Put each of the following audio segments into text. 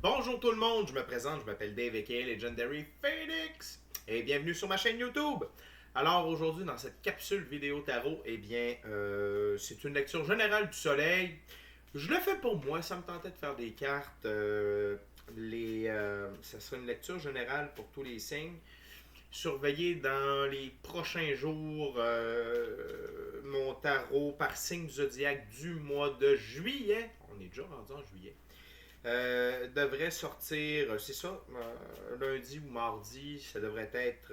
Bonjour tout le monde, je me présente, je m'appelle Dave aka Legendary Phoenix et bienvenue sur ma chaîne YouTube. Alors aujourd'hui dans cette capsule vidéo tarot, c'est une lecture générale du soleil. Je le fais pour moi, ça me tentait de faire des cartes. Ça sera une lecture générale pour tous les signes. Surveillez dans les prochains jours mon tarot par signe du zodiaque du mois de juillet. On est déjà rendu en juillet. Devrait sortir, c'est ça, lundi ou mardi, ça devrait être...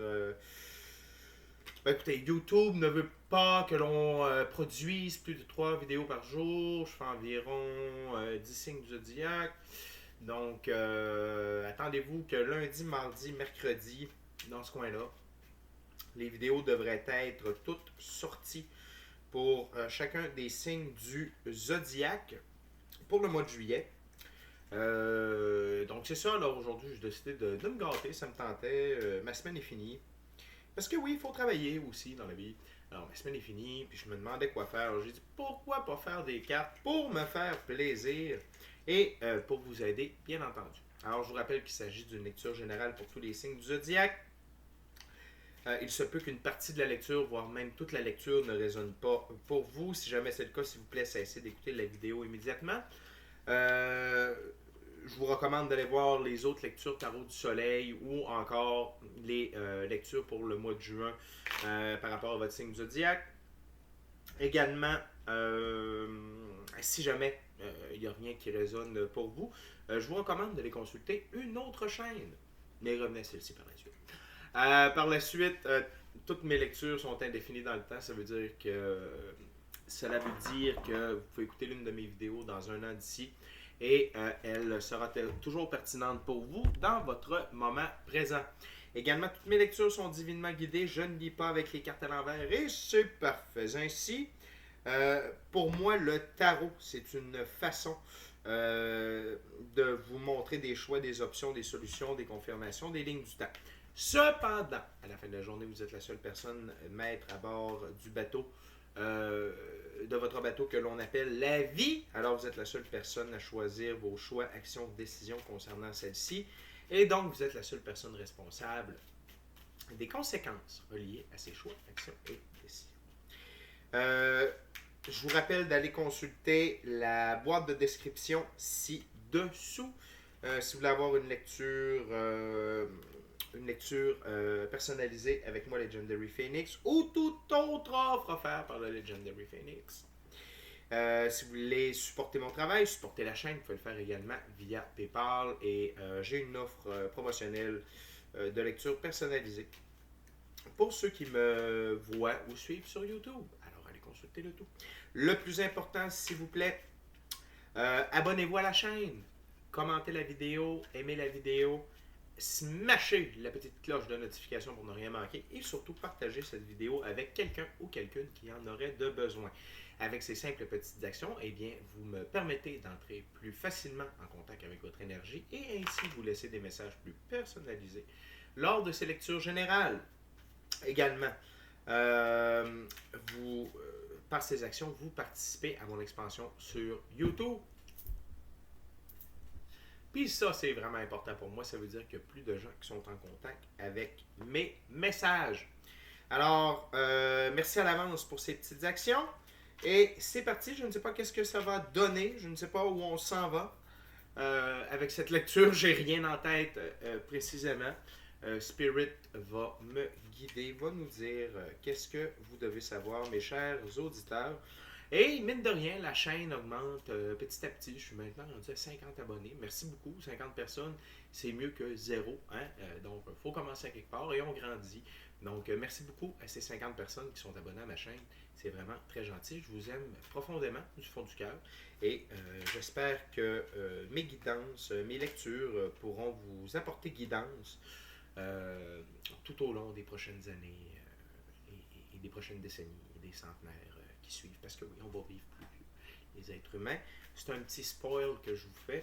écoutez, YouTube ne veut pas que l'on produise plus de 3 vidéos par jour. Je fais environ 10 signes du zodiaque. Donc, attendez-vous que lundi, mardi, mercredi, dans ce coin-là, les vidéos devraient être toutes sorties pour chacun des signes du zodiaque pour le mois de juillet. Donc c'est ça, alors aujourd'hui j'ai décidé de me gâter, ça me tentait, ma semaine est finie. Parce que oui, il faut travailler aussi dans la vie. Alors ma semaine est finie, puis je me demandais quoi faire. Alors j'ai dit pourquoi pas faire des cartes pour me faire plaisir et pour vous aider, bien entendu. Alors je vous rappelle qu'il s'agit d'une lecture générale pour tous les signes du zodiaque. Il se peut qu'une partie de la lecture, voire même toute la lecture, ne résonne pas pour vous. Si jamais c'est le cas, s'il vous plaît, cessez d'écouter la vidéo immédiatement. Je vous recommande d'aller voir les autres lectures Tarot du Soleil ou encore les lectures pour le mois de juin par rapport à votre signe zodiaque. Également, si jamais il n'y a rien qui résonne pour vous, je vous recommande d'aller consulter une autre chaîne. Mais revenez à celle-ci par la suite. Par la suite, toutes mes lectures sont indéfinies dans le temps. Cela veut dire que vous pouvez écouter l'une de mes vidéos dans un an d'ici et elle sera toujours pertinente pour vous dans votre moment présent. Également, toutes mes lectures sont divinement guidées. Je ne lis pas avec les cartes à l'envers et c'est parfait ainsi. Pour moi, le tarot, c'est une façon de vous montrer des choix, des options, des solutions, des confirmations, des lignes du temps. Cependant, à la fin de la journée, vous êtes la seule personne maître à bord du bateau, de votre bateau que l'on appelle la vie. Alors, vous êtes la seule personne à choisir vos choix, actions, décisions concernant celle-ci. Et donc, vous êtes la seule personne responsable des conséquences reliées à ces choix, actions et décisions. Je vous rappelle d'aller consulter la boîte de description ci-dessous. Si vous voulez avoir une lecture personnalisée avec moi, Legendary Phoenix, ou toute autre offre offerte par le Legendary Phoenix. Si vous voulez supporter mon travail, supporter la chaîne, vous pouvez le faire également via PayPal. Et j'ai une offre promotionnelle de lecture personnalisée pour ceux qui me voient ou suivent sur YouTube. Alors, allez consulter le tout. Le plus important, s'il vous plaît, abonnez-vous à la chaîne, commentez la vidéo, aimez la vidéo, smashez la petite cloche de notification pour ne rien manquer et surtout partagez cette vidéo avec quelqu'un ou quelqu'une qui en aurait de besoin. Avec ces simples petites actions, eh bien, vous me permettez d'entrer plus facilement en contact avec votre énergie et ainsi vous laisser des messages plus personnalisés lors de ces lectures générales. Également, par ces actions, vous participez à mon expansion sur YouTube. Puis ça, c'est vraiment important pour moi. Ça veut dire qu'il y a plus de gens qui sont en contact avec mes messages. Alors, merci à l'avance pour ces petites actions. Et c'est parti. Je ne sais pas qu'est-ce que ça va donner. Je ne sais pas où on s'en va. Avec cette lecture, j'ai rien en tête précisément. Spirit va me guider, va nous dire qu'est-ce que vous devez savoir, mes chers auditeurs. Et mine de rien, la chaîne augmente petit à petit. Je suis maintenant rendu à 50 abonnés. Merci beaucoup, 50 personnes, c'est mieux que zéro. Hein? Donc, il faut commencer à quelque part et on grandit. Donc, merci beaucoup à ces 50 personnes qui sont abonnées à ma chaîne. C'est vraiment très gentil. Je vous aime profondément du fond du cœur. Et j'espère que mes guidances, mes lectures pourront vous apporter guidance tout au long des prochaines années et des prochaines décennies et des centenaires qui suivent. Parce que oui, on va vivre plus vieux, les êtres humains. C'est un petit spoil que je vous fais.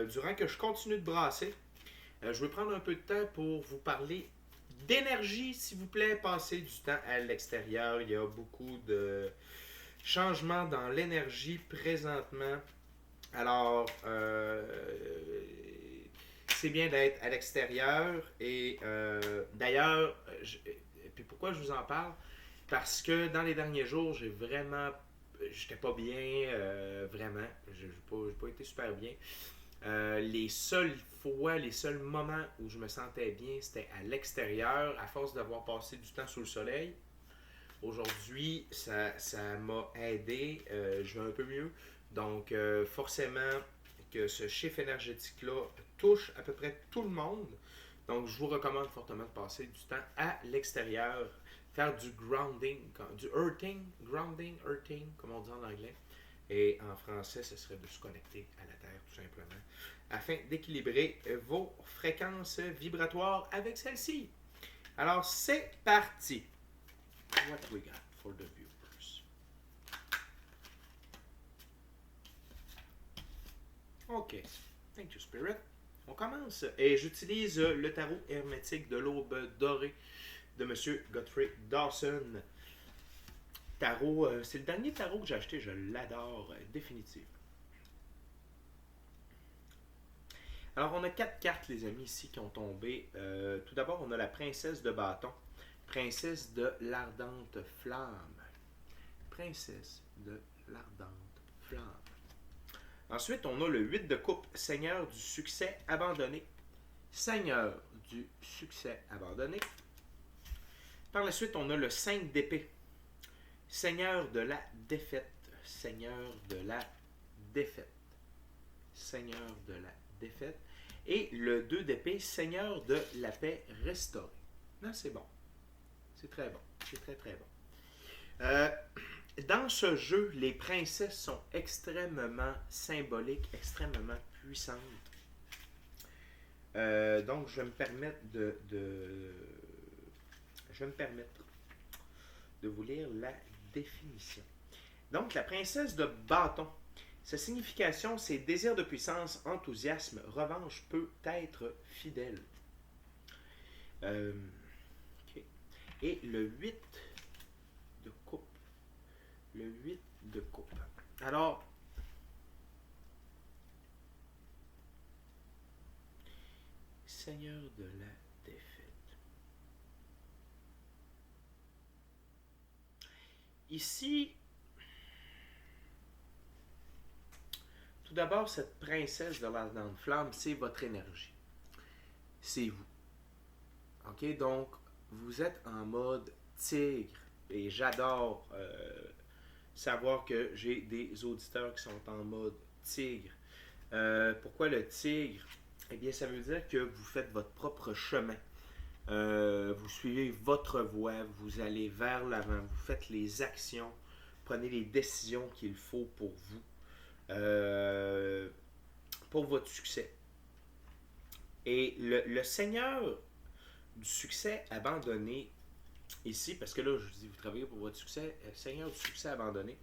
Durant que je continue de brasser, je vais prendre un peu de temps pour vous parler d'énergie, s'il vous plaît. Passez du temps à l'extérieur. Il y a beaucoup de changements dans l'énergie présentement. Alors, c'est bien d'être à l'extérieur. Et d'ailleurs, puis pourquoi je vous en parle? Parce que dans les derniers jours, j'étais pas bien, vraiment. J'ai pas été super bien. Les seules fois, les seuls moments où je me sentais bien, c'était à l'extérieur, à force d'avoir passé du temps sous le soleil. Aujourd'hui, ça m'a aidé, je vais un peu mieux. Donc, forcément, que ce chiffre énergétique-là touche à peu près tout le monde. Donc, je vous recommande fortement de passer du temps à l'extérieur, faire du grounding, du earthing, comme on dit en anglais. Et en français, ce serait de se connecter à la Terre, tout simplement, afin d'équilibrer vos fréquences vibratoires avec celle-ci. Alors, c'est parti. What we got for the viewers? OK. Thank you, Spirit. On commence. Et j'utilise le tarot hermétique de l'aube dorée de M. Godfrey Dawson. Tarot, c'est le dernier tarot que j'ai acheté. Je l'adore définitivement. Alors, on a 4 cartes, les amis, ici, qui ont tombé. Tout d'abord, on a la princesse de bâton. Princesse de l'ardente flamme. Princesse de l'ardente flamme. Ensuite, on a le 8 de coupe, Seigneur du succès abandonné. Seigneur du succès abandonné. Par la suite, on a le 5 d'épée. Seigneur de la défaite. Seigneur de la défaite. Seigneur de la défaite. Et le 2 d'épée, Seigneur de la paix restaurée. Non, c'est bon. C'est très bon. C'est très, très bon. Dans ce jeu, les princesses sont extrêmement symboliques, extrêmement puissantes. Donc, je vais me permettre de vous lire la définition. Donc, la princesse de bâton. Sa signification, c'est désir de puissance, enthousiasme, revanche, peut être fidèle. Okay. Et le 8 de coupe. Le 8 de coupe. Alors, Seigneur de la défaite. Ici, tout d'abord, cette princesse de l'ardente flamme, c'est votre énergie. C'est vous. OK? Donc, vous êtes en mode tigre. Et j'adore savoir que j'ai des auditeurs qui sont en mode tigre. Pourquoi le tigre? Eh bien, ça veut dire que vous faites votre propre chemin. Vous suivez votre voie, vous allez vers l'avant, vous faites les actions, prenez les décisions qu'il faut pour votre succès. Et le Seigneur du succès abandonné, ici, parce que là, je dis, vous travaillez pour votre succès, Seigneur du succès abandonné,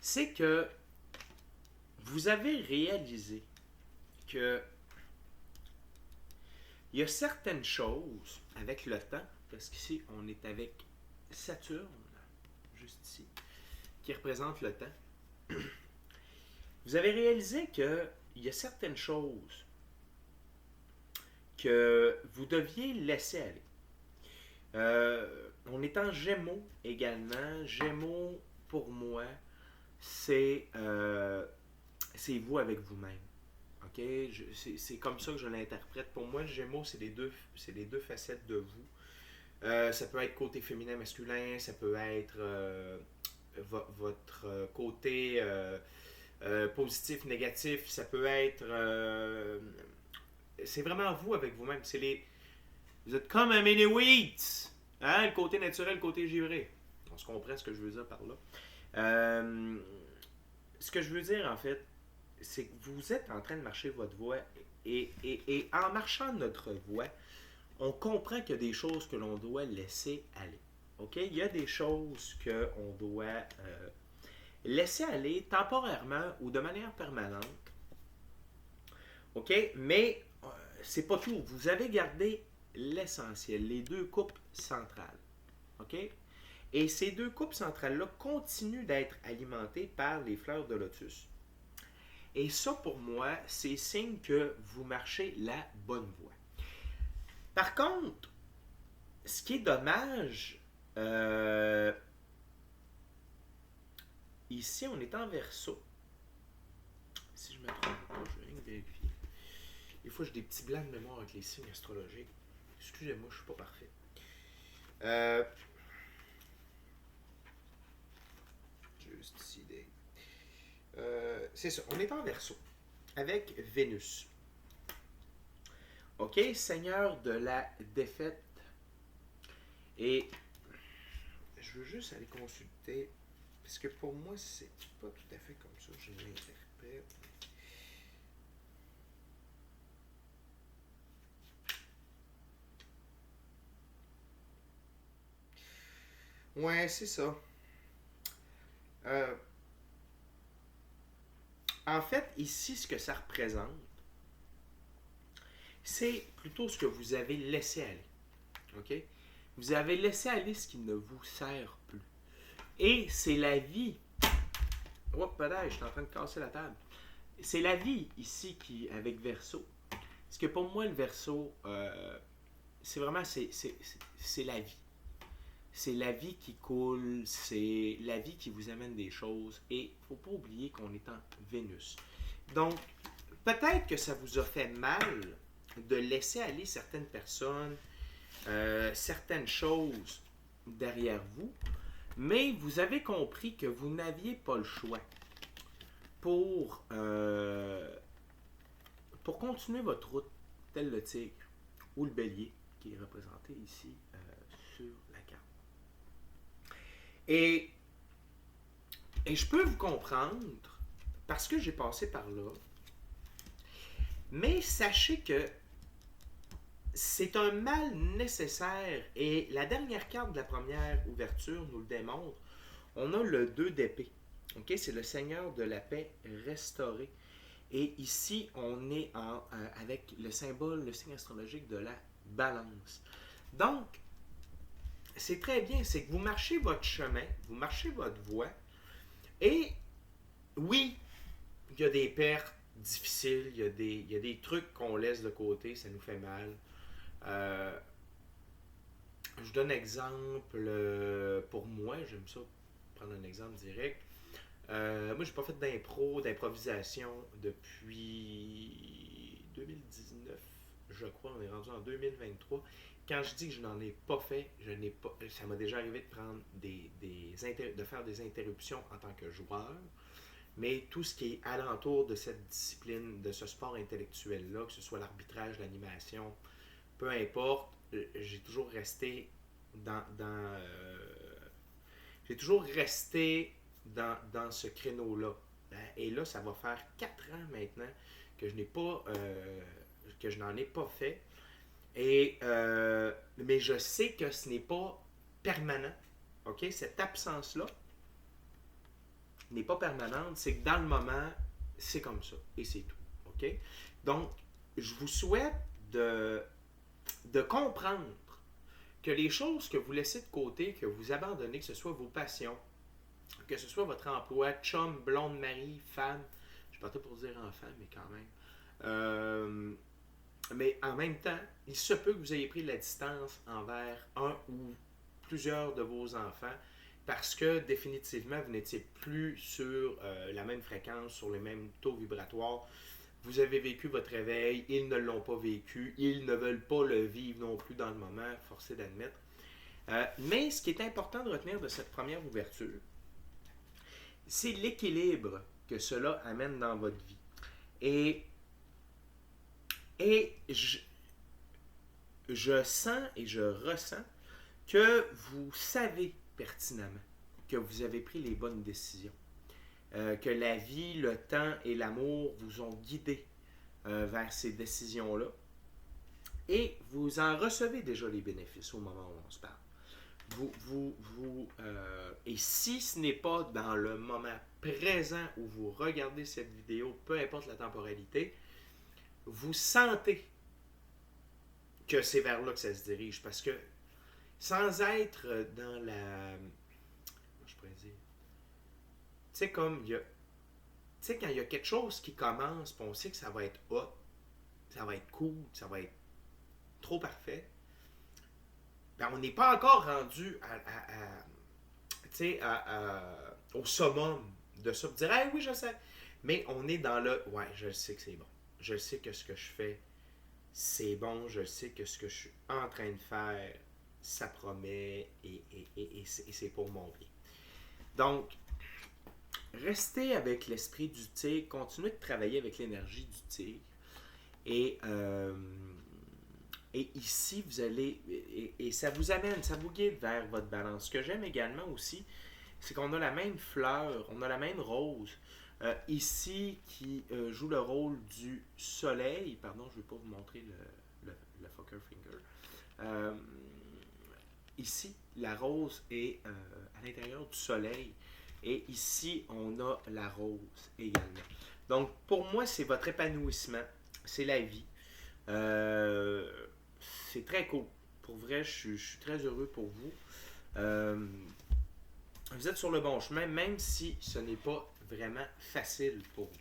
c'est que vous avez réalisé que il y a certaines choses avec le temps, parce qu'ici, on est avec Saturne, juste ici, qui représente le temps. Vous avez réalisé qu'il y a certaines choses que vous deviez laisser aller. On est en Gémeaux également. Gémeaux, pour moi, c'est vous avec vous-même. Okay? C'est comme ça que je l'interprète. Pour moi, le Gémeaux, c'est les deux facettes de vous. Ça peut être côté féminin, masculin, ça peut être votre côté positif, négatif, ça peut être... c'est vraiment vous avec vous-même. Vous êtes comme un mini-wheat. Hein? Le côté naturel, le côté givré. On se comprend ce que je veux dire par là. Ce que je veux dire, en fait, c'est que vous êtes en train de marcher votre voie et en marchant notre voie, on comprend qu'il y a des choses que l'on doit laisser aller. OK? Il y a des choses qu'on doit laisser aller temporairement ou de manière permanente. OK? Mais c'est pas tout. Vous avez gardé l'essentiel, les deux coupes centrales. OK? Et ces deux coupes centrales-là continuent d'être alimentées par les fleurs de lotus. Et ça, pour moi, c'est signe que vous marchez la bonne voie. Par contre, ce qui est dommage, ici, on est en verso. Si je ne me trompe pas, je vais rien vérifier. Des fois, j'ai des petits blancs de mémoire avec les signes astrologiques. Excusez-moi, je ne suis pas parfait. Juste ici. C'est ça, on est en verso avec Vénus. OK, Seigneur de la défaite. Et je veux juste aller consulter, parce que pour moi, c'est pas tout à fait comme ça, je l'interprète. Ouais, c'est ça. En fait, ici, ce que ça représente, c'est plutôt ce que vous avez laissé aller. OK? Vous avez laissé aller ce qui ne vous sert plus. Et c'est la vie. Oh, peut-être, je suis en train de casser la table. C'est la vie ici qui, avec Verseau. Parce que pour moi, le Verseau, c'est vraiment, c'est la vie. C'est la vie qui coule, c'est la vie qui vous amène des choses. Et il ne faut pas oublier qu'on est en Vénus. Donc, peut-être que ça vous a fait mal de laisser aller certaines personnes, certaines choses derrière vous, mais vous avez compris que vous n'aviez pas le choix pour continuer votre route, tel le tigre ou le bélier, qui est représenté ici sur la carte. Et je peux vous comprendre, parce que j'ai passé par là, mais sachez que c'est un mal nécessaire. Et la dernière carte de la première ouverture nous le démontre. On a le 2 d'épée. Okay? C'est le Seigneur de la paix restauré. Et ici, on est avec le symbole, le signe astrologique de la balance. Donc, c'est très bien. C'est que vous marchez votre chemin, vous marchez votre voie. Et oui, il y a des pertes difficiles, il y a des trucs qu'on laisse de côté, ça nous fait mal. Je donne un exemple pour moi, j'aime ça prendre un exemple direct. Moi, j'ai pas fait d'improvisation depuis 2019, je crois. On est rendu en 2023. Quand je dis que je n'en ai pas fait, ça m'a déjà arrivé de prendre de faire des interruptions en tant que joueur. Mais tout ce qui est alentour de cette discipline, de ce sport intellectuel-là, que ce soit l'arbitrage, l'animation, peu importe, j'ai toujours resté j'ai toujours resté dans ce créneau-là. Et là, ça va faire 4 ans maintenant que je n'en ai pas fait. Mais je sais que ce n'est pas permanent. OK? Cette absence-là n'est pas permanente. C'est que dans le moment, c'est comme ça. Et c'est tout. OK? Donc, je vous souhaite de comprendre que les choses que vous laissez de côté, que vous abandonnez, que ce soit vos passions, que ce soit votre emploi, chum, blonde, mari, femme, je suis pas pour dire enfant, mais quand même. Mais en même temps, il se peut que vous ayez pris de la distance envers un ou plusieurs de vos enfants parce que définitivement, vous n'étiez plus sur la même fréquence, sur les mêmes taux vibratoires. Vous avez vécu votre réveil, ils ne l'ont pas vécu, ils ne veulent pas le vivre non plus dans le moment, forcé d'admettre. Mais ce qui est important de retenir de cette première ouverture, c'est l'équilibre que cela amène dans votre vie. Et je sens et je ressens que vous savez pertinemment que vous avez pris les bonnes décisions. Que la vie, le temps et l'amour vous ont guidé vers ces décisions-là. Et vous en recevez déjà les bénéfices au moment où on se parle. Et si ce n'est pas dans le moment présent où vous regardez cette vidéo, peu importe la temporalité, vous sentez que c'est vers là que ça se dirige. Parce que sans être dans pourrais dire? Tu sais, comme, tu sais, quand il y a quelque chose qui commence, puis on sait que ça va être hot, ça va être cool, ça va être trop parfait, ben on n'est pas encore rendu au summum de ça. Pour dire, hey, oui, je sais. Mais on est dans le, ouais, je le sais que c'est bon. Je sais que ce que je fais, c'est bon. Je sais que ce que je suis en train de faire, ça promet et c'est pour mon bien. Donc, restez avec l'esprit du tigre, continuez de travailler avec l'énergie du tigre. Et, et ici, vous allez. Et ça vous amène, ça vous guide vers votre balance. Ce que j'aime également aussi, c'est qu'on a la même fleur, on a la même rose. Ici, qui joue le rôle du soleil. Pardon, je ne vais pas vous montrer le fucker finger. Euh, Ici, la rose est à l'intérieur du soleil. Et ici, on a la rose également. Donc, pour moi, c'est votre épanouissement. C'est la vie. Euh, c'est très cool. Pour vrai, je suis très heureux pour vous. Vous êtes sur le bon chemin, même si ce n'est pas vraiment facile pour vous.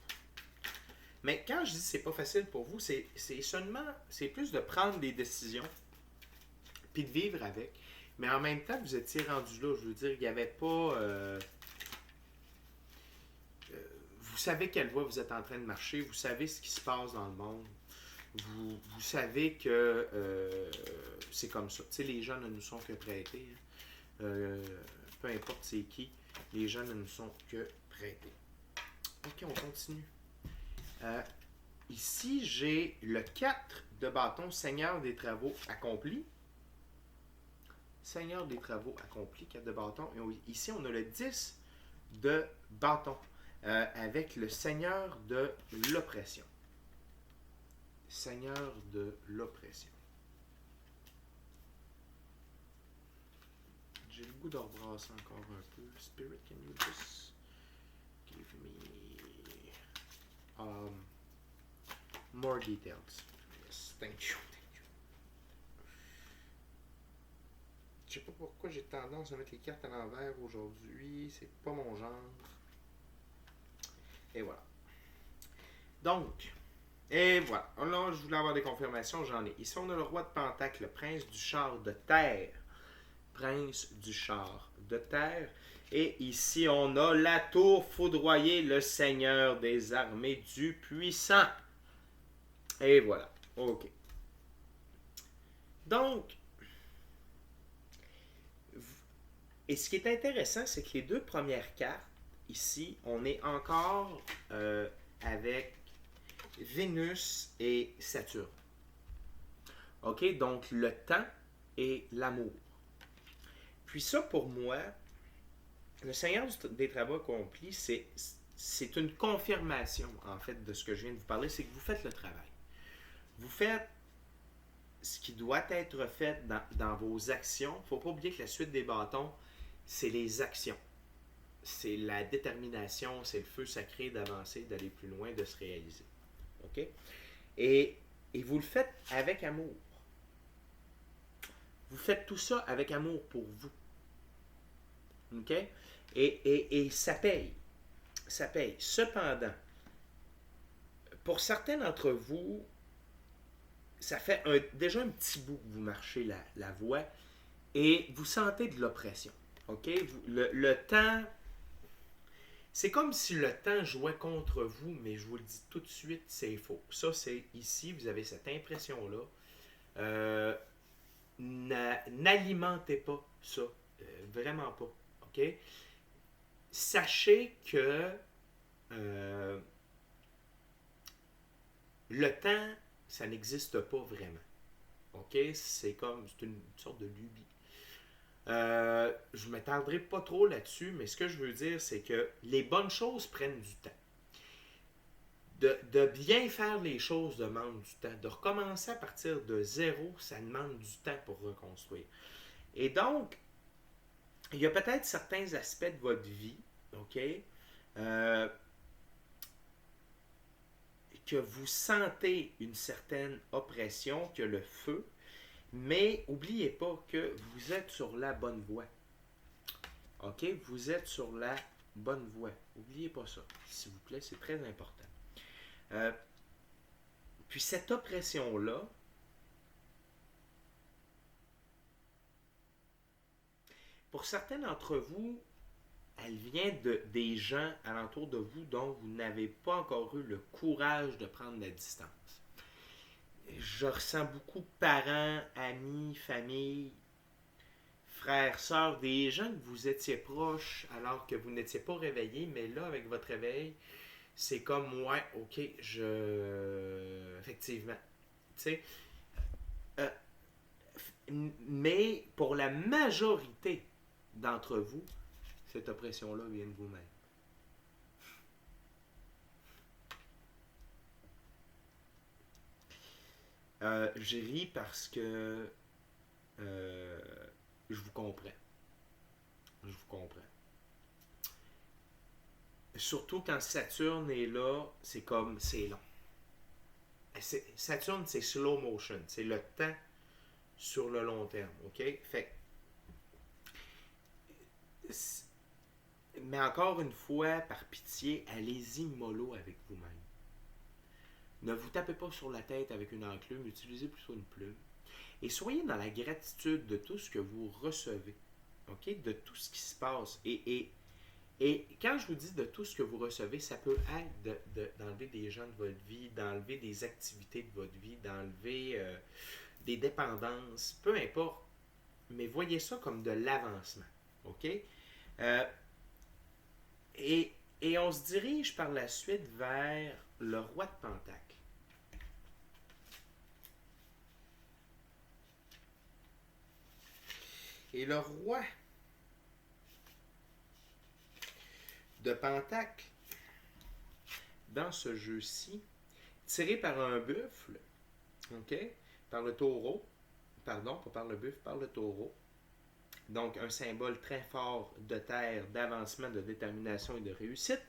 Mais quand je dis que c'est pas facile pour vous, c'est plus de prendre des décisions puis de vivre avec. Mais en même temps, vous étiez rendu là. Je veux dire, il n'y avait pas. Vous savez quelle voie vous êtes en train de marcher. Vous savez ce qui se passe dans le monde. Vous savez que c'est comme ça. Tu sais, les gens ne nous sont que prêtés. Peu importe c'est qui, les gens ne nous sont que prêtés. Ok, on continue. Ici, j'ai le 4 de bâton, Seigneur des travaux accomplis. Seigneur des travaux accomplis, 4 de bâton. Et ici, on a le 10 de bâton, avec le Seigneur de l'oppression. Seigneur de l'oppression. J'ai le goût de rebrasser encore un peu. Spirit, can you just give me more details? Yes, thank you. Je sais pas pourquoi j'ai tendance à mettre les cartes à l'envers aujourd'hui. C'est pas mon genre. Et voilà. Donc, et voilà. Là, je voulais avoir des confirmations, j'en ai. Ici, on a le roi de Pentacle, le prince du char de terre. Prince du char de terre. Et ici, on a la tour foudroyée, le seigneur des armées du puissant. Et voilà. OK. Donc, et ce qui est intéressant, c'est que les deux premières cartes, ici, on est encore avec Vénus et Saturne. OK? Donc, le temps et l'amour. Puis ça, pour moi, le Seigneur des travaux accomplis, c'est une confirmation, en fait, de ce que je viens de vous parler, c'est que vous faites le travail. Vous faites ce qui doit être fait dans vos actions. Il ne faut pas oublier que la suite des bâtons, c'est les actions. C'est la détermination, c'est le feu sacré d'avancer, d'aller plus loin, de se réaliser. OK? Et vous le faites avec amour. Vous faites tout ça avec amour pour vous. OK? Et ça paye. Ça paye. Cependant, pour certains d'entre vous, ça fait déjà un petit bout que vous marchez la voie et vous sentez de l'oppression. OK? Le temps, c'est comme si le temps jouait contre vous, mais je vous le dis tout de suite, c'est faux. Ça, c'est ici, vous avez cette impression-là. N'alimentez pas ça. Vraiment pas. OK? Sachez que le temps, ça n'existe pas vraiment. OK? C'est une sorte de lubie. Je ne m'étendrai pas trop là-dessus, mais ce que je veux dire, c'est que les bonnes choses prennent du temps. De bien faire les choses demande du temps. De recommencer à partir de zéro, ça demande du temps pour reconstruire. Et donc, il y a peut-être certains aspects de votre vie, OK, que vous sentez une certaine oppression, que le feu, mais n'oubliez pas que vous êtes sur la bonne voie. OK? Vous êtes sur la bonne voie. N'oubliez pas ça, s'il vous plaît, c'est très important. Euh, Puis cette oppression-là, pour certains d'entre vous, elle vient des gens alentour de vous dont vous n'avez pas encore eu le courage de prendre la distance. Je ressens beaucoup de parents, amis, famille, frères, sœurs, des gens que vous étiez proches alors que vous n'étiez pas réveillés, mais là, avec votre réveil, c'est comme, ouais, ok, effectivement. Tu sais, euh, mais pour la majorité d'entre vous, cette oppression-là vient de vous-même. Je ris parce que euh, je vous comprends. Je vous comprends. Surtout quand Saturne est là, c'est comme, c'est long. Saturne, c'est slow motion. C'est le temps sur le long terme. OK? Fait mais encore une fois, par pitié, allez-y mollo avec vous-même. Ne vous tapez pas sur la tête avec une enclume, utilisez plutôt une plume. Et soyez dans la gratitude de tout ce que vous recevez. OK? De tout ce qui se passe. Et quand je vous dis de tout ce que vous recevez, ça peut être d'enlever des gens de votre vie, d'enlever des activités de votre vie, d'enlever des dépendances, peu importe. Mais voyez ça comme de l'avancement. OK? Euh, et on se dirige par la suite vers le roi de Pentacle. Et le roi de Pentacle, dans ce jeu-ci, tiré par un buffle, OK? Par le taureau, pardon, pas par le buffle, par le taureau. Donc, un symbole très fort de terre, d'avancement, de détermination et de réussite.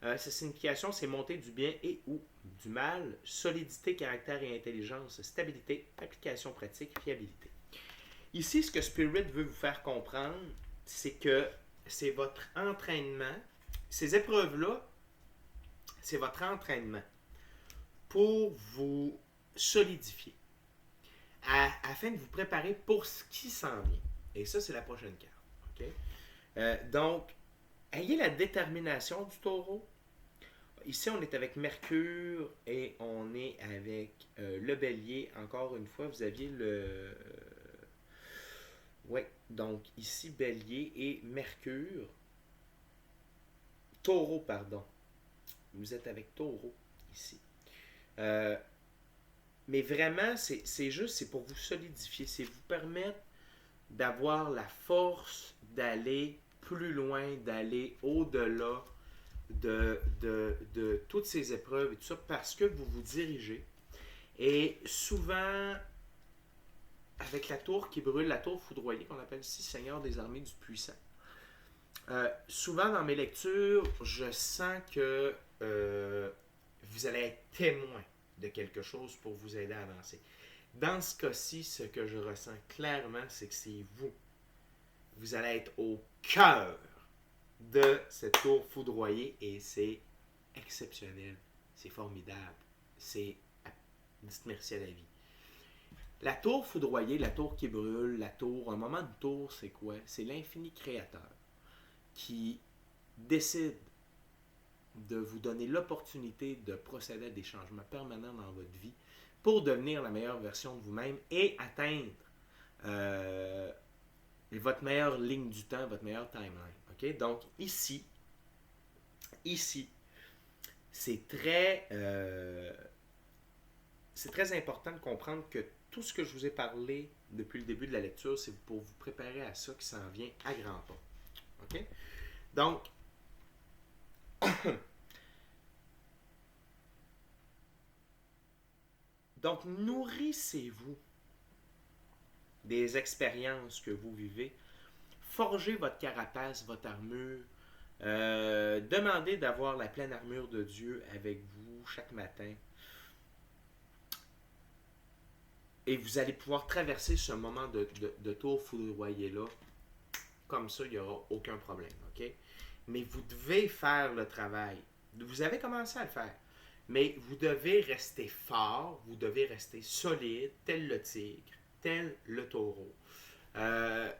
Sa signification, c'est montée du bien et ou du mal, solidité, caractère et intelligence, stabilité, application pratique, fiabilité. Ici, ce que Spirit veut vous faire comprendre, c'est que c'est votre entraînement. Ces épreuves-là, c'est votre entraînement pour vous solidifier, afin de vous préparer pour ce qui s'en vient. Et ça, c'est la prochaine carte. Okay? Donc, ayez la détermination du taureau. Ici, on est avec Mercure et on est avec le bélier. Encore une fois, vous aviez le... oui, donc ici, bélier et Mercure. Taureau, pardon. Vous êtes avec taureau ici. Mais vraiment, c'est juste, c'est pour vous solidifier, c'est vous permettre d'avoir la force d'aller plus loin, d'aller au-delà de toutes ces épreuves et tout ça, parce que vous vous dirigez. Et souvent, avec la tour qui brûle, la tour foudroyée, qu'on appelle ici Seigneur des armées du puissant, souvent dans mes lectures, je sens que vous allez être témoin de quelque chose pour vous aider à avancer. Dans ce cas-ci, ce que je ressens clairement, c'est que c'est vous. Vous allez être au cœur de cette tour foudroyée et c'est exceptionnel. C'est formidable. C'est... Dites merci à la vie. La tour foudroyée, la tour qui brûle, la tour... Un moment de tour, c'est quoi? C'est l'infini créateur qui décide de vous donner l'opportunité de procéder à des changements permanents dans votre vie pour devenir la meilleure version de vous-même et atteindre votre meilleure ligne du temps, votre meilleure timeline. Okay? Donc, ici, c'est très important de comprendre que tout ce que je vous ai parlé depuis le début de la lecture, c'est pour vous préparer à ça qui s'en vient à grands pas. OK? Donc, nourrissez-vous des expériences que vous vivez. Forgez votre carapace, votre armure. Demandez d'avoir la pleine armure de Dieu avec vous chaque matin. Et vous allez pouvoir traverser ce moment de tour foudroyé là comme ça, il n'y aura aucun problème, OK? Mais vous devez faire le travail. Vous avez commencé à le faire. Mais vous devez rester fort, vous devez rester solide, tel le tigre, tel le taureau, euh,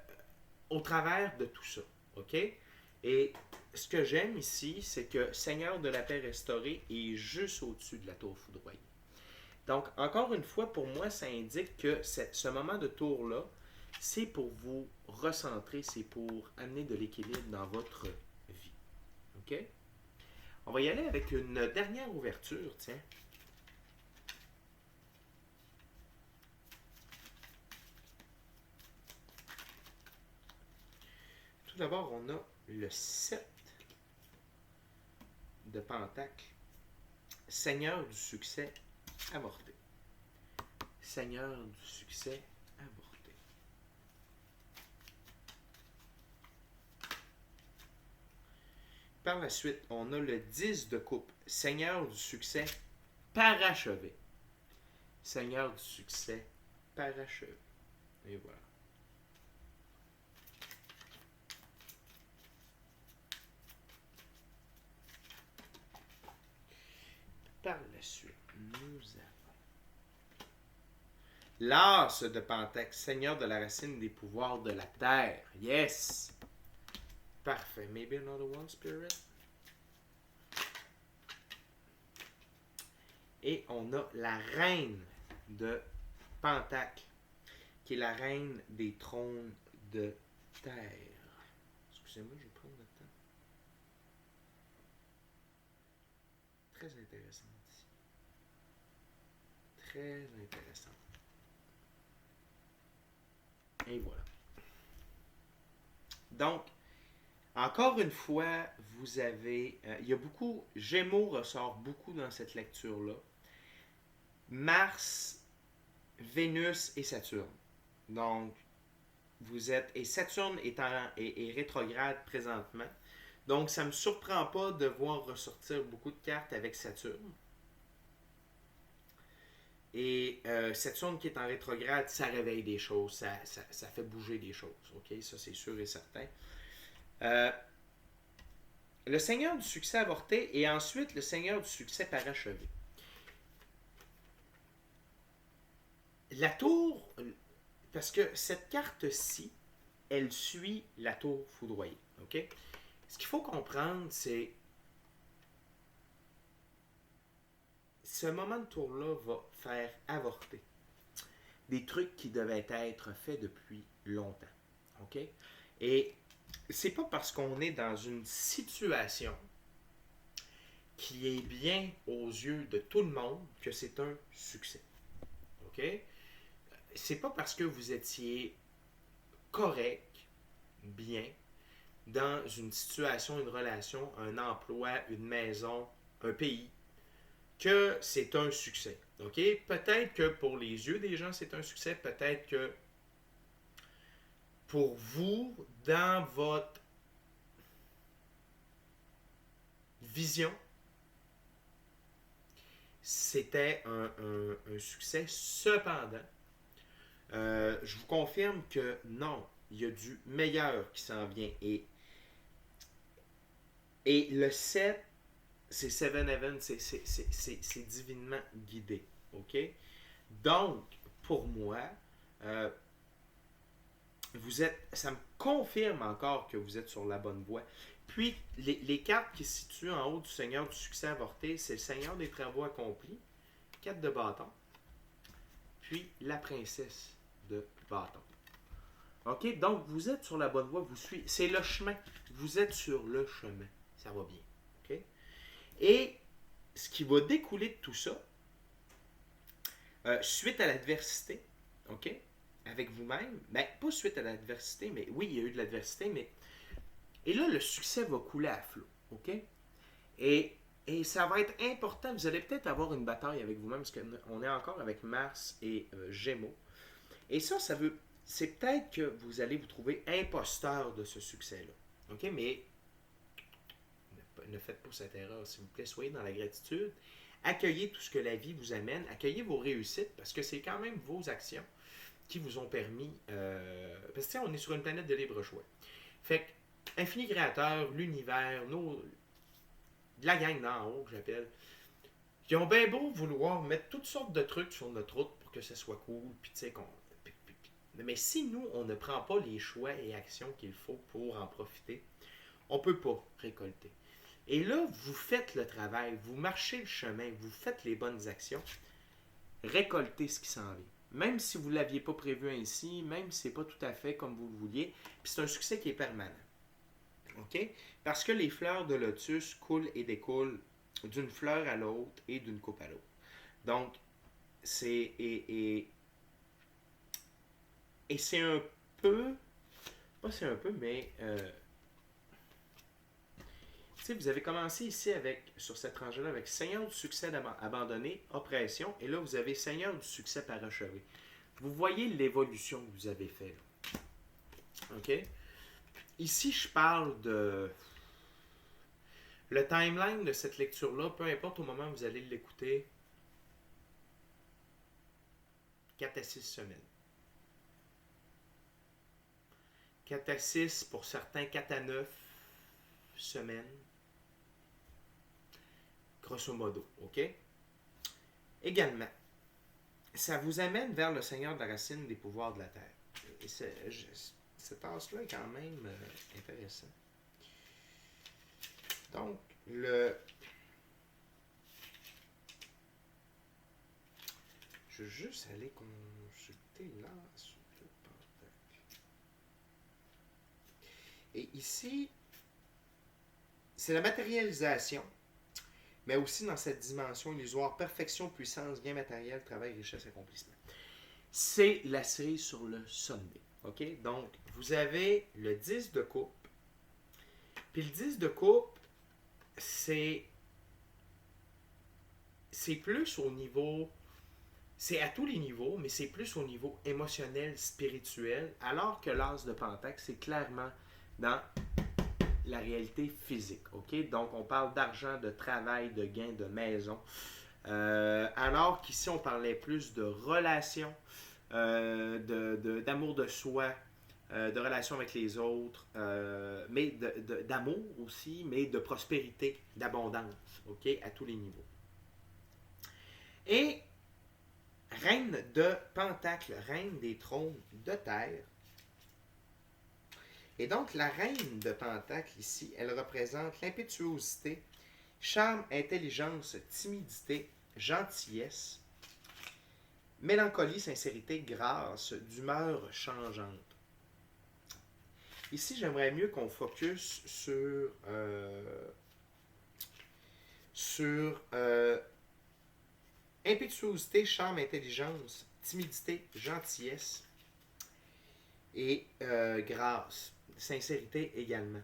au travers de tout ça, OK? Et ce que j'aime ici, c'est que Seigneur de la paix restaurée est juste au-dessus de la tour foudroyée. Donc, encore une fois, pour moi, ça indique que ce moment de tour-là, c'est pour vous recentrer, c'est pour amener de l'équilibre dans votre vie. OK? On va y aller avec une dernière ouverture, tiens. Tout d'abord, on a le 7 de Pentacle. Seigneur du succès avorté. Seigneur du succès avorté. Par la suite, on a le 10 de coupe. Seigneur du succès parachevé. Seigneur du succès parachevé. Et voilà. Par la suite, nous avons l'As de Pentacle, Seigneur de la racine des pouvoirs de la terre. Yes! Parfait. Maybe another one, Spirit. Et on a la reine de Pentacle, qui est la reine des trônes de terre. Excusez-moi, je vais prendre le temps. Très intéressant ici. Très intéressant. Et voilà. Donc, encore une fois, vous avez... il y a beaucoup... Gémeaux ressort beaucoup dans cette lecture-là. Mars, Vénus et Saturne. Donc, vous êtes... Et Saturne est rétrograde présentement. Donc, ça ne me surprend pas de voir ressortir beaucoup de cartes avec Saturne. Et Saturne qui est en rétrograde, ça réveille des choses, ça fait bouger des choses. OK? Ça, c'est sûr et certain. Le Seigneur du succès avorté et ensuite le Seigneur du succès parachevé. La tour, parce que cette carte-ci, elle suit la tour foudroyée. OK? Ce qu'il faut comprendre, c'est ce moment de tour-là va faire avorter des trucs qui devaient être faits depuis longtemps. OK? Et c'est pas parce qu'on est dans une situation qui est bien aux yeux de tout le monde que c'est un succès. OK? C'est pas parce que vous étiez correct, bien, dans une situation, une relation, un emploi, une maison, un pays, que c'est un succès. OK? Peut-être que pour les yeux des gens, c'est un succès. Peut-être que pour vous, dans votre vision, c'était un succès. Cependant, je vous confirme que non, il y a du meilleur qui s'en vient. Et le 7, c'est Seven Heaven, c'est divinement guidé. OK? Donc, pour moi, ça me confirme encore que vous êtes sur la bonne voie. Puis, les cartes qui se situent en haut du Seigneur du succès avorté, c'est le Seigneur des travaux accomplis, 4 de bâton, puis la princesse de bâton. OK? Donc, vous êtes sur la bonne voie, vous suivez. C'est le chemin. Vous êtes sur le chemin. Ça va bien. OK? Et ce qui va découler de tout ça, suite à l'adversité, OK? Avec vous-même, ben, pas suite à l'adversité, mais oui, il y a eu de l'adversité, mais. Et là, le succès va couler à flot. OK? Et ça va être important. Vous allez peut-être avoir une bataille avec vous-même, parce qu'on est encore avec Mars et Gémeaux. Et ça veut. C'est peut-être que vous allez vous trouver imposteur de ce succès-là. OK? Mais ne faites pas cette erreur, s'il vous plaît. Soyez dans la gratitude. Accueillez tout ce que la vie vous amène. Accueillez vos réussites, parce que c'est quand même vos actions qui vous ont permis... parce que on est sur une planète de libre choix. Fait que, Infini Créateur, l'univers, la gang d'en haut, que j'appelle, qui ont bien beau vouloir mettre toutes sortes de trucs sur notre route pour que ce soit cool, puis tu sais, mais si nous, on ne prend pas les choix et actions qu'il faut pour en profiter, on ne peut pas récolter. Et là, vous faites le travail, vous marchez le chemin, vous faites les bonnes actions, récoltez ce qui s'en vient. Même si vous ne l'aviez pas prévu ainsi, même si ce n'est pas tout à fait comme vous le vouliez, puis c'est un succès qui est permanent. OK? Parce que les fleurs de lotus coulent et découlent d'une fleur à l'autre et d'une coupe à l'autre. Donc, c'est. Et c'est un peu. Pas c'est un peu, mais. Tu sais, vous avez commencé ici sur cette rangée-là avec Seigneur du succès abandonné, oppression, et là, vous avez Seigneur du succès parachevé. Vous voyez l'évolution que vous avez fait là. OK? Ici, je parle de. Le timeline de cette lecture-là, peu importe au moment où vous allez l'écouter, 4 à 6 semaines. 4 à 6, pour certains, 4 à 9 semaines. Grosso modo, OK? Également, ça vous amène vers le Seigneur de la racine des pouvoirs de la terre. Et cette tasse-là est quand même intéressant. Donc, je vais juste aller consulter là sur le pentacle. Et ici, c'est la matérialisation, mais aussi dans cette dimension illusoire, perfection, puissance, bien matériel, travail, richesse, accomplissement. C'est la série sur le sommet. OK? Donc, vous avez le 10 de coupe. Puis le 10 de coupe, c'est plus au niveau, c'est à tous les niveaux, mais c'est plus au niveau émotionnel, spirituel, alors que l'as de pentacle, c'est clairement dans la réalité physique. OK? Donc, on parle d'argent, de travail, de gain, de maison. Alors qu'ici, on parlait plus de relations, d'amour de soi, de relations avec les autres, mais d'amour aussi, mais de prospérité, d'abondance, OK, à tous les niveaux. Et reine de Pentacle, reine des trônes de terre. Et donc, la reine de Pentacle ici, elle représente l'impétuosité, charme, intelligence, timidité, gentillesse, mélancolie, sincérité, grâce, d'humeur changeante. Ici, j'aimerais mieux qu'on focus sur impétuosité, charme, intelligence, timidité, gentillesse et grâce, sincérité également.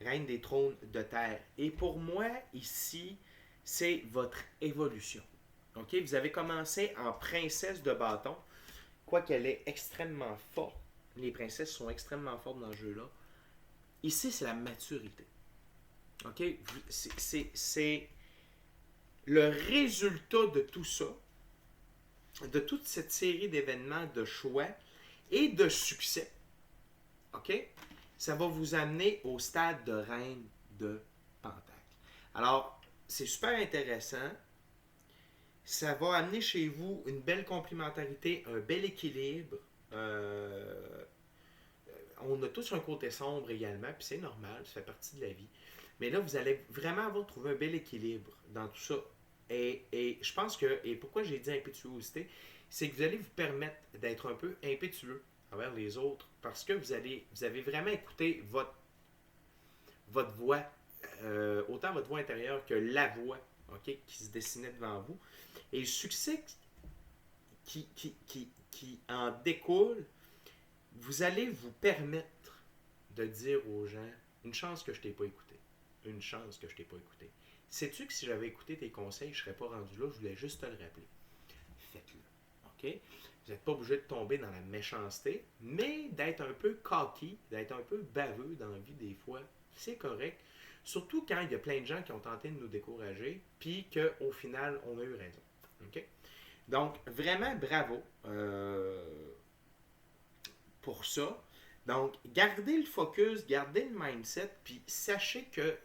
Reine des trônes de terre. Et pour moi, ici, c'est votre évolution. OK? Vous avez commencé en princesse de bâton, quoiqu'elle est extrêmement forte. Les princesses sont extrêmement fortes dans ce jeu-là. Ici, c'est la maturité. OK? C'est le résultat de tout ça, de toute cette série d'événements, de choix et de succès. OK? Ça va vous amener au stade de reine de Pentacle. Alors, c'est super intéressant. Ça va amener chez vous une belle complémentarité, un bel équilibre. On a tous un côté sombre également, puis c'est normal, ça fait partie de la vie. Mais là, vous allez vraiment avoir trouvé un bel équilibre dans tout ça. Et je pense que, et pourquoi j'ai dit impétuosité, c'est que vous allez vous permettre d'être un peu impétueux envers les autres, parce que vous avez vraiment écouté votre voix, autant votre voix intérieure que la voix, okay, qui se dessinait devant vous. Et le succès qui en découle, vous allez vous permettre de dire aux gens, une chance que je t'ai pas écouté. Une chance que je t'ai pas écouté. Sais-tu que si j'avais écouté tes conseils, je ne serais pas rendu là, je voulais juste te le rappeler. Faites-le. OK? Vous n'êtes pas obligé de tomber dans la méchanceté, mais d'être un peu cocky, d'être un peu baveux dans la vie des fois, c'est correct. Surtout quand il y a plein de gens qui ont tenté de nous décourager, puis qu'au final, on a eu raison. OK? Donc, vraiment, bravo pour ça. Donc, gardez le focus, gardez le mindset, puis sachez que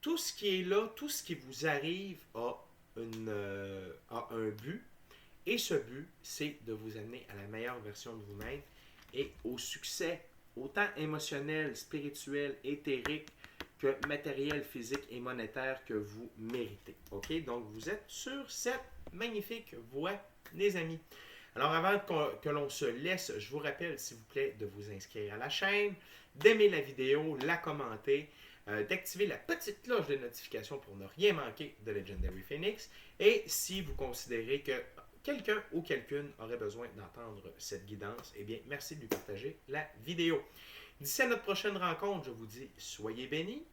tout ce qui est là, tout ce qui vous arrive a un but. Et ce but, c'est de vous amener à la meilleure version de vous-même et au succès, autant émotionnel, spirituel, éthérique, que matériel, physique et monétaire que vous méritez. OK? Donc, vous êtes sur cette magnifique voie, les amis. Alors, avant que l'on se laisse, je vous rappelle, s'il vous plaît, de vous inscrire à la chaîne, d'aimer la vidéo, la commenter, d'activer la petite cloche de notification pour ne rien manquer de Legendary Phoenix. Et si vous considérez que quelqu'un ou quelqu'une aurait besoin d'entendre cette guidance, eh bien, merci de lui partager la vidéo. D'ici à notre prochaine rencontre, je vous dis, soyez bénis,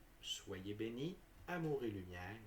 amour et lumière,